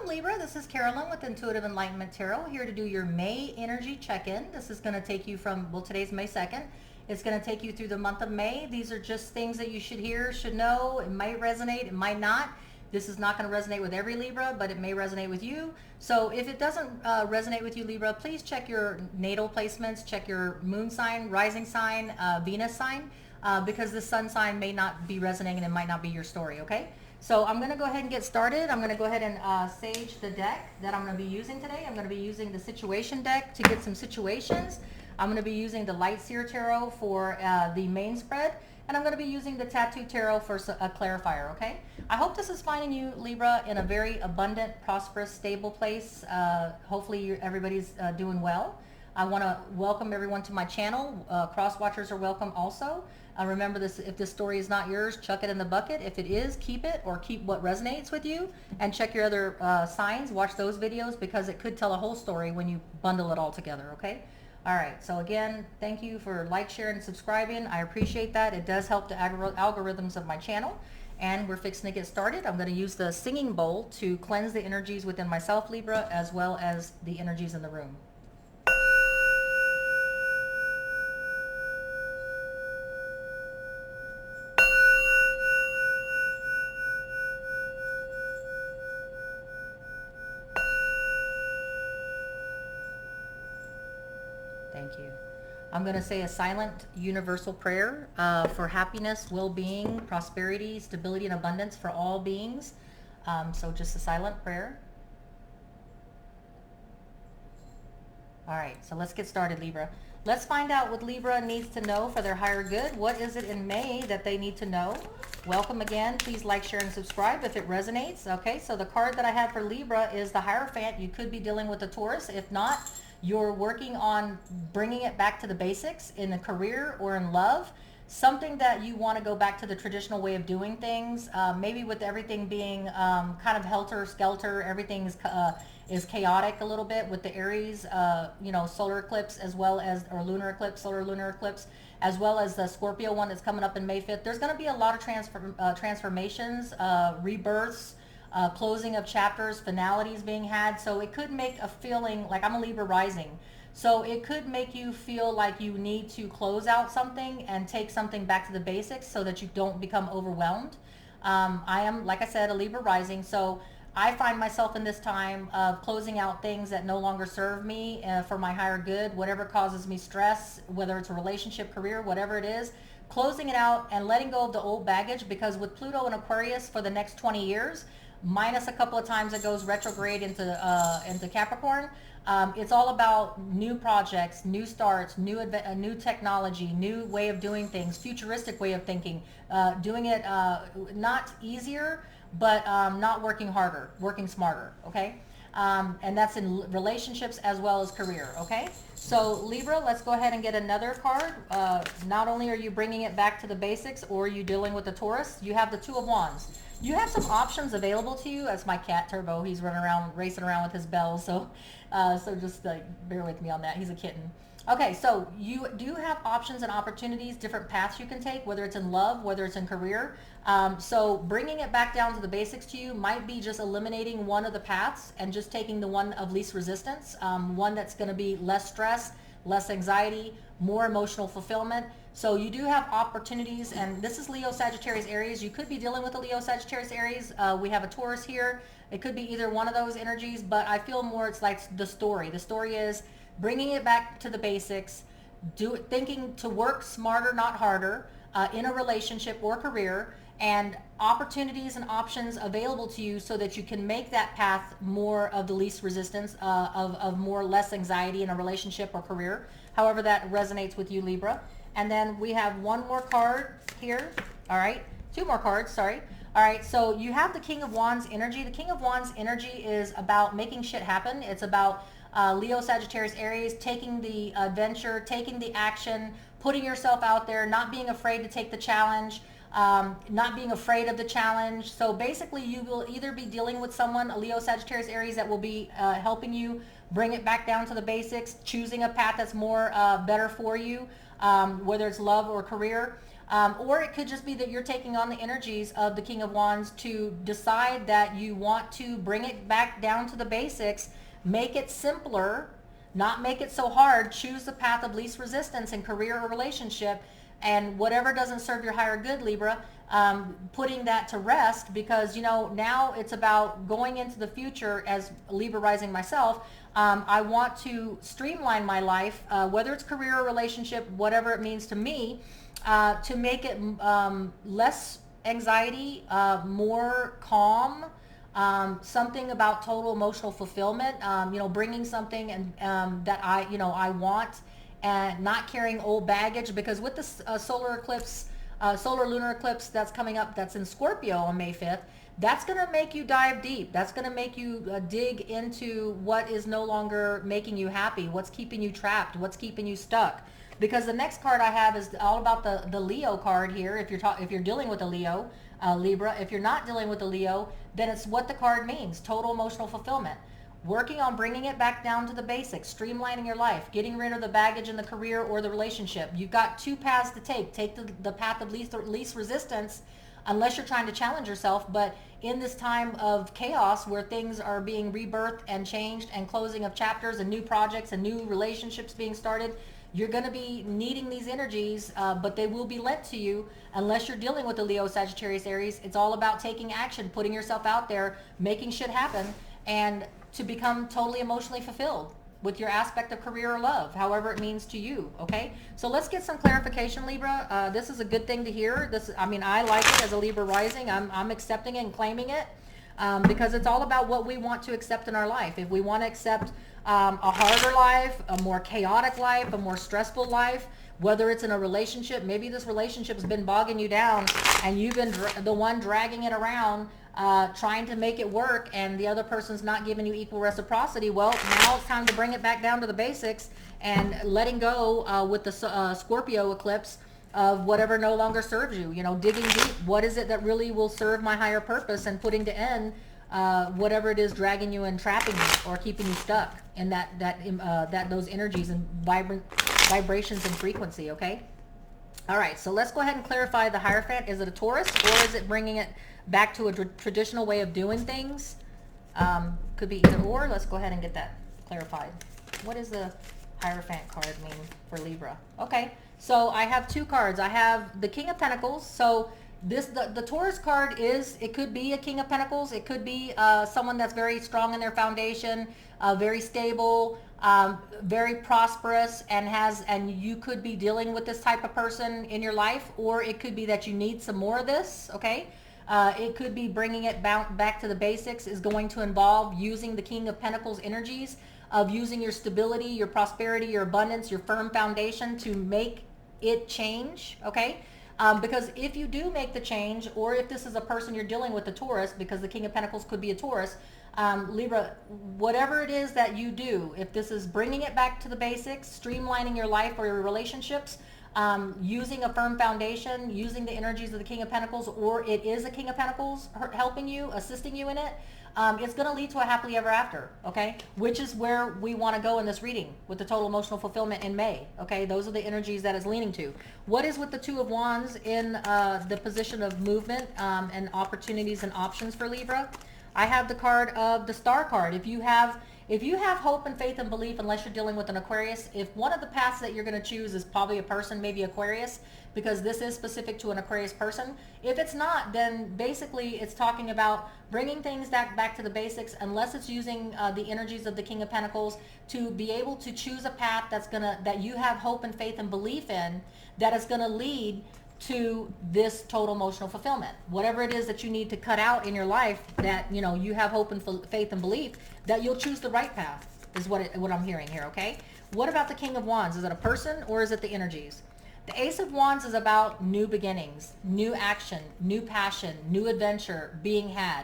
Welcome Libra, this is Carolyn with Intuitive Enlightenment Tarot, here to do your May energy check-in. This is going to take you from, well, today's May 2nd. It's going to take you through the month of May. These are just things that you should hear, should know. It might resonate, it might not. This is not going to resonate with every Libra, but it may resonate with you. So if it doesn't resonate with you, Libra, please check your natal placements, check your moon sign, rising sign, Venus sign, because the sun sign may not be resonating and it might not be your story, okay? So I'm going to go ahead and get started. I'm going to go ahead and sage the deck that I'm going to be using today. I'm going to be using the situation deck to get some situations. I'm going to be using the Light Seer Tarot for the main spread. And I'm going to be using the Tattoo Tarot for a clarifier, okay? I hope this is finding you, Libra, in a very abundant, prosperous, stable place. Hopefully everybody's doing well. I want to welcome everyone to my channel. Cross-watchers are welcome also. Remember this, if this story is not yours, chuck it in the bucket. If it is, keep it, or keep what resonates with you. And check your other signs. Watch those videos because it could tell a whole story when you bundle it all together, okay? All right, so again, thank you for like, sharing, and subscribing. I appreciate that. It does help the algorithms of my channel. And we're fixing to get started. I'm going to use the singing bowl to cleanse the energies within myself, Libra, as well as the energies in the room. Thank you. I'm going to say a silent universal prayer for happiness, well-being, prosperity, stability, and abundance for all beings. So just a silent prayer. All right, so let's get started, Libra. Let's find out what Libra needs to know for their higher good. What is it in May that they need to know? Welcome again. Please like, share, and subscribe if it resonates. Okay, so the card that I have for Libra is the Hierophant. You could be dealing with a Taurus. If not, you're working on bringing it back to the basics in a career or in love. Something that you want to go back to the traditional way of doing things. Maybe with everything being kind of helter-skelter, everything is chaotic a little bit with the Aries, solar eclipse as well as, or lunar eclipse, solar lunar eclipse, as well as the Scorpio one that's coming up in May 5th. There's going to be a lot of transformations, rebirths, closing of chapters, finalities being had. So it could make a feeling like, I'm a Libra rising. So it could make you feel like you need to close out something and take something back to the basics so that you don't become overwhelmed. I am, like I said, a Libra rising. So I find myself in this time of closing out things that no longer serve me for my higher good, whatever causes me stress, whether it's a relationship, career, whatever it is, closing it out and letting go of the old baggage, because with Pluto and Aquarius for the next 20 years, minus a couple of times it goes retrograde into Capricorn, it's all about new projects, new starts, new technology, new way of doing things, futuristic way of thinking, doing it not easier, but not working harder, working smarter, okay? And that's in relationships as well as career, okay? So Libra, let's go ahead and get another card. Not only are you bringing it back to the basics, or are you dealing with the Taurus, you have the Two of Wands. You have some options available to you. That's my cat Turbo. He's running around, racing around with his bells. So just bear with me on that. He's a kitten. Okay, so you do have options and opportunities, different paths you can take, whether it's in love, whether it's in career. So bringing it back down to the basics to you might be just eliminating one of the paths and just taking the one of least resistance, one that's going to be less stress, less anxiety, more emotional fulfillment. So you do have opportunities, and this is Leo, Sagittarius, Aries. You could be dealing with a Leo, Sagittarius, Aries. We have a Taurus here. It could be either one of those energies, but I feel more it's like the story. The story is bringing it back to the basics, thinking to work smarter, not harder, in a relationship or career, and opportunities and options available to you so that you can make that path more of the least resistance, of more less anxiety in a relationship or career, however that resonates with you, Libra. And then we have one more card here. All right, two more cards, sorry. All right, so you have the King of Wands energy. The King of Wands energy is about making shit happen. It's about Leo, Sagittarius, Aries, taking the adventure, taking the action, putting yourself out there, not being afraid to take the challenge, not being afraid of the challenge. So basically you will either be dealing with someone, a Leo, Sagittarius, Aries, that will be helping you bring it back down to the basics, choosing a path that's more better for you, whether it's love or career. Or it could just be that you're taking on the energies of the King of Wands to decide that you want to bring it back down to the basics, make it simpler, not make it so hard. Choose the path of least resistance in career or relationship, and whatever doesn't serve your higher good, Libra, putting that to rest, because now it's about going into the future. As Libra rising myself, I want to streamline my life, whether it's career or relationship, whatever it means to me, to make it less anxiety, more calm. Something about total emotional fulfillment, bringing something and that I want, and not carrying old baggage. Because with the solar eclipse, solar lunar eclipse that's coming up, that's in Scorpio on May 5th, that's going to make you dive deep. That's going to make you dig into what is no longer making you happy, what's keeping you trapped, what's keeping you stuck. Because the next card I have is all about the Leo card here. If you're dealing with a Leo, Libra. If you're not dealing with a Leo, then it's what the card means: total emotional fulfillment. Working on bringing it back down to the basics, streamlining your life, getting rid of the baggage in the career or the relationship. You've got two paths to take. Take the path of least resistance, unless you're trying to challenge yourself. But in this time of chaos, where things are being rebirthed and changed, and closing of chapters and new projects and new relationships being started, you're going to be needing these energies, but they will be lent to you unless you're dealing with the Leo, Sagittarius, Aries. It's all about taking action, putting yourself out there, making shit happen, and to become totally emotionally fulfilled with your aspect of career or love, however it means to you. Okay, so let's get some clarification, Libra. This is a good thing to hear. I like it as a Libra rising. I'm accepting it and claiming it, because it's all about what we want to accept in our life. If we want to accept a harder life, a more chaotic life, a more stressful life, whether it's in a relationship, maybe this relationship has been bogging you down and you've been the one dragging it around, trying to make it work, and the other person's not giving you equal reciprocity. Well, now it's time to bring it back down to the basics and letting go with the Scorpio eclipse of whatever no longer serves you. Digging deep. What is it that really will serve my higher purpose, and putting to end whatever it is dragging you and trapping you or keeping you stuck in those energies and vibrations and frequency. Okay. All right. So let's go ahead and clarify the Hierophant. Is it a Taurus, or is it bringing it back to a traditional way of doing things? Could be either or. Let's go ahead and get that clarified. What does the Hierophant card mean for Libra? Okay. So I have two cards. I have the King of Pentacles. So the Taurus card it could be a King of Pentacles. It could be someone that's very strong in their foundation, very stable, very prosperous, and you could be dealing with this type of person in your life. Or it could be that you need some more of this. Okay. It could be bringing it back to the basics is going to involve using the King of Pentacles energies of using your stability, your prosperity, your abundance, your firm foundation to make it change. Okay. Because if you do make the change, or if this is a person you're dealing with, a Taurus, because the King of Pentacles could be a Taurus, Libra, whatever it is that you do, if this is bringing it back to the basics, streamlining your life or your relationships, using a firm foundation, using the energies of the King of Pentacles, or it is a King of Pentacles helping you, assisting you in it, it's going to lead to a happily ever after. Okay, which is where we want to go in this reading with the total emotional fulfillment in May. Okay, those are the energies that it's leaning to. What is with the Two of Wands in the position of movement and opportunities and options for Libra? I have the card of the Star card. If you have hope and faith and belief, unless you're dealing with an Aquarius, if one of the paths that you're going to choose is probably a person, maybe Aquarius, because this is specific to an Aquarius person. If it's not, then basically it's talking about bringing things back to the basics, unless it's using the energies of the King of Pentacles to be able to choose a path that you have hope and faith and belief in, that is going to lead to this total emotional fulfillment. Whatever it is that you need to cut out in your life, that you have hope and faith and belief that you'll choose the right path, is what I'm hearing here. Okay, what about the King of Wands? Is it a person, or is it the energies? The Ace of Wands is about new beginnings, new action, new passion, new adventure being had.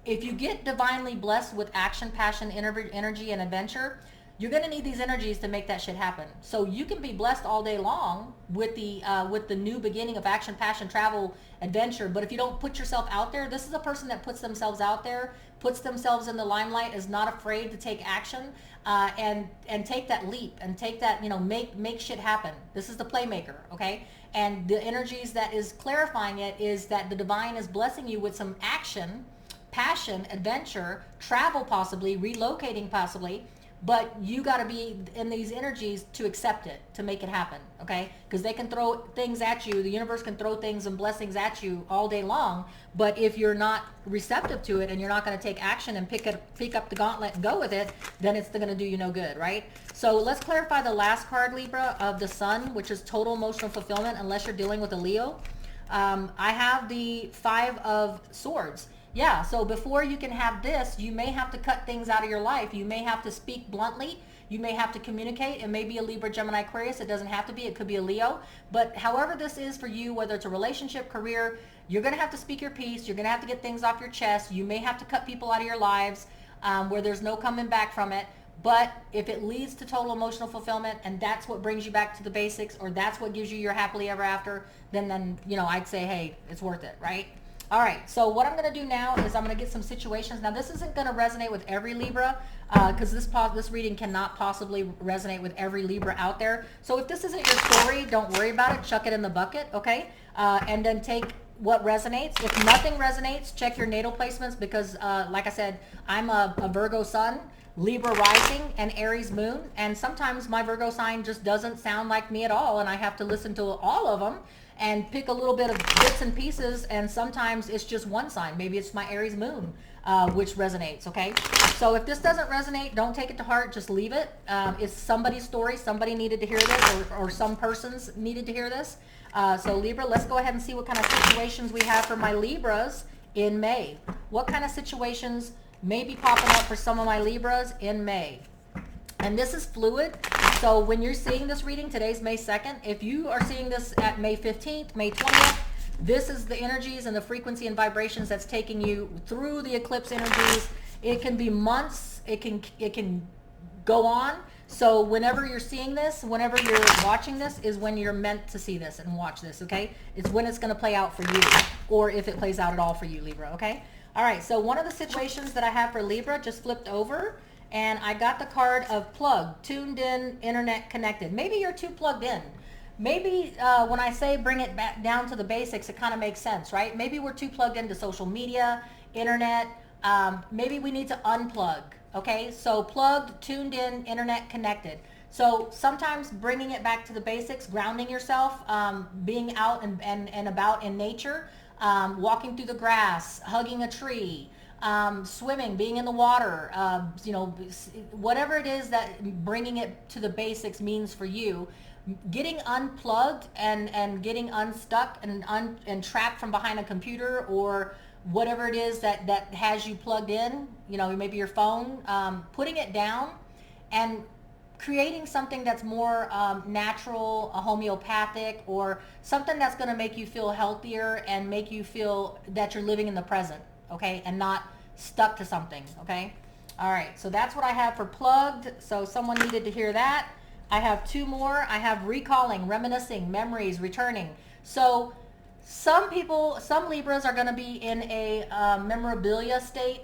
If you get divinely blessed with action, passion, energy, and adventure, you're going to need these energies to make that shit happen. So you can be blessed all day long with the new beginning of action, passion, travel, adventure. But if you don't put yourself out there, this is a person that puts themselves out there, puts themselves in the limelight, is not afraid to take action, and take that leap and take that, make shit happen. This is the playmaker, okay? And the energies that is clarifying it is that the divine is blessing you with some action, passion, adventure, travel possibly, relocating possibly, but you got to be in these energies to accept it, to make it happen, okay? Because they can throw things at you, the universe can throw things and blessings at you all day long, but if you're not receptive to it and you're not going to take action and pick up the gauntlet and go with it, then it's going to do you no good, right? So let's clarify the last card, Libra, of the Sun, which is total emotional fulfillment, unless you're dealing with a Leo. I have the 5 of Swords. Yeah, so before you can have this, you may have to cut things out of your life. You may have to speak bluntly. You may have to communicate. It may be a Libra, Gemini, Aquarius. It doesn't have to be. It could be a Leo. But however this is for you, whether it's a relationship, career, you're going to have to speak your piece. You're going to have to get things off your chest. You may have to cut people out of your lives where there's no coming back from it. But if it leads to total emotional fulfillment and that's what brings you back to the basics, or that's what gives you your happily ever after, then I'd say, hey, it's worth it, right? All right, so what I'm going to do now is I'm going to get some situations. Now, this isn't going to resonate with every Libra because this reading cannot possibly resonate with every Libra out there. So if this isn't your story, don't worry about it. Chuck it in the bucket, okay? And then take what resonates. If nothing resonates, check your natal placements because, like I said, I'm a Virgo sun, Libra rising, and Aries moon. And sometimes my Virgo sign just doesn't sound like me at all, and I have to listen to all of them and pick a little bit of bits and pieces, and sometimes it's just one sign. Maybe it's my Aries moon, which resonates, okay? So if this doesn't resonate, don't take it to heart, just leave it. It's somebody's story, somebody needed to hear this, or some persons needed to hear this. So Libra, let's go ahead and see what kind of situations we have for my Libras in May. What kind of situations may be popping up for some of my Libras in May? And this is fluid. So when you're seeing this reading, today's May 2nd. If you are seeing this at May 15th, May 20th, this is the energies and the frequency and vibrations that's taking you through the eclipse energies. It can be months. It can go on. So whenever you're seeing this, whenever you're watching this, is when you're meant to see this and watch this, okay? It's when it's going to play out for you, or if it plays out at all for you, Libra, okay? All right, so one of the situations that I have for Libra just flipped over, and I got the card of plug, tuned in, internet connected. Maybe you're too plugged in. Maybe when I say bring it back down to the basics, it kind of makes sense, right? Maybe we're too plugged into social media, internet. Maybe we need to unplug, okay? So plugged, tuned in, internet connected. So sometimes bringing it back to the basics, grounding yourself, being out and about in nature, walking through the grass, hugging a tree, swimming, being in the water, whatever it is that bringing it to the basics means for you, getting unplugged and getting unstuck and trapped from behind a computer or whatever it is that has you plugged in, maybe your phone, putting it down and creating something that's more natural, a homeopathic, or something that's going to make you feel healthier and make you feel that you're living in the present, okay, and not stuck to something, okay? All right, so that's what I have for plugged. So someone needed to hear that. I have two more. I have recalling, reminiscing, memories, returning. So some Libras are going to be in a memorabilia state,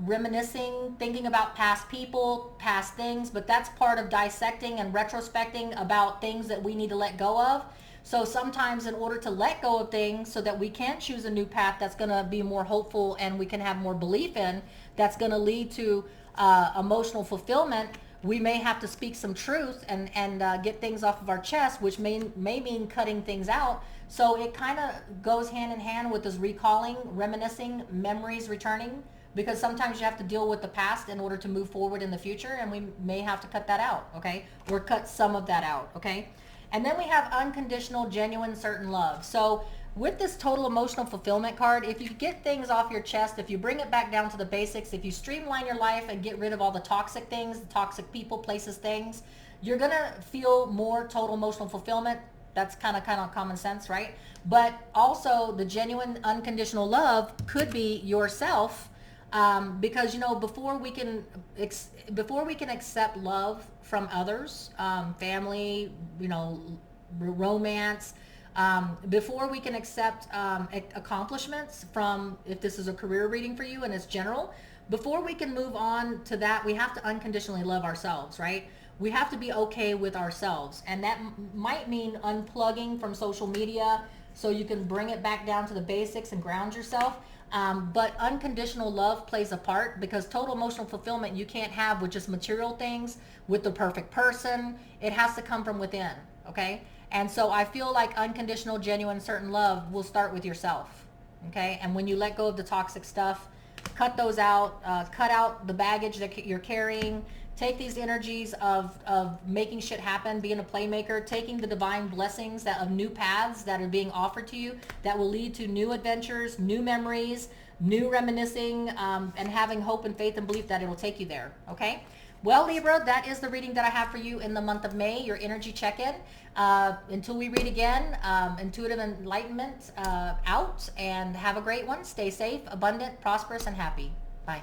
reminiscing, thinking about past people, past things, but that's part of dissecting and retrospecting about things that we need to let go of. So sometimes in order to let go of things so that we can choose a new path that's going to be more hopeful and we can have more belief in, that's going to lead to emotional fulfillment, we may have to speak some truth and get things off of our chest, which may mean cutting things out. So it kind of goes hand in hand with this recalling, reminiscing, memories returning, because sometimes you have to deal with the past in order to move forward in the future, and we may have to cut that out, okay? Or cut some of that out, okay? And then we have unconditional, genuine, certain love. So with this total emotional fulfillment card, if you get things off your chest, if you bring it back down to the basics, if you streamline your life and get rid of all the toxic things, the toxic people, places, things, you're going to feel more total emotional fulfillment. That's kind of common sense, right? But also the genuine, unconditional love could be yourself, because before we can accept love from others, family, romance, before we can accept accomplishments from, if this is a career reading for you and it's general, before we can move on to that, we have to unconditionally love ourselves, right? We have to be okay with ourselves. And that might mean unplugging from social media so you can bring it back down to the basics and ground yourself. But unconditional love plays a part, because total emotional fulfillment you can't have with just material things, with the perfect person. It has to come from within, okay? And so I feel like unconditional, genuine, certain love will start with yourself, okay? And when you let go of the toxic stuff, cut those out, cut out the baggage that you're carrying. Take these energies of making shit happen, being a playmaker, taking the divine blessings that of new paths that are being offered to you that will lead to new adventures, new memories, new reminiscing, and having hope and faith and belief that it'll take you there, okay? Well, Libra, that is the reading that I have for you in the month of May, your energy check-in. Until we read again, intuitive enlightenment out, and have a great one. Stay safe, abundant, prosperous, and happy. Bye.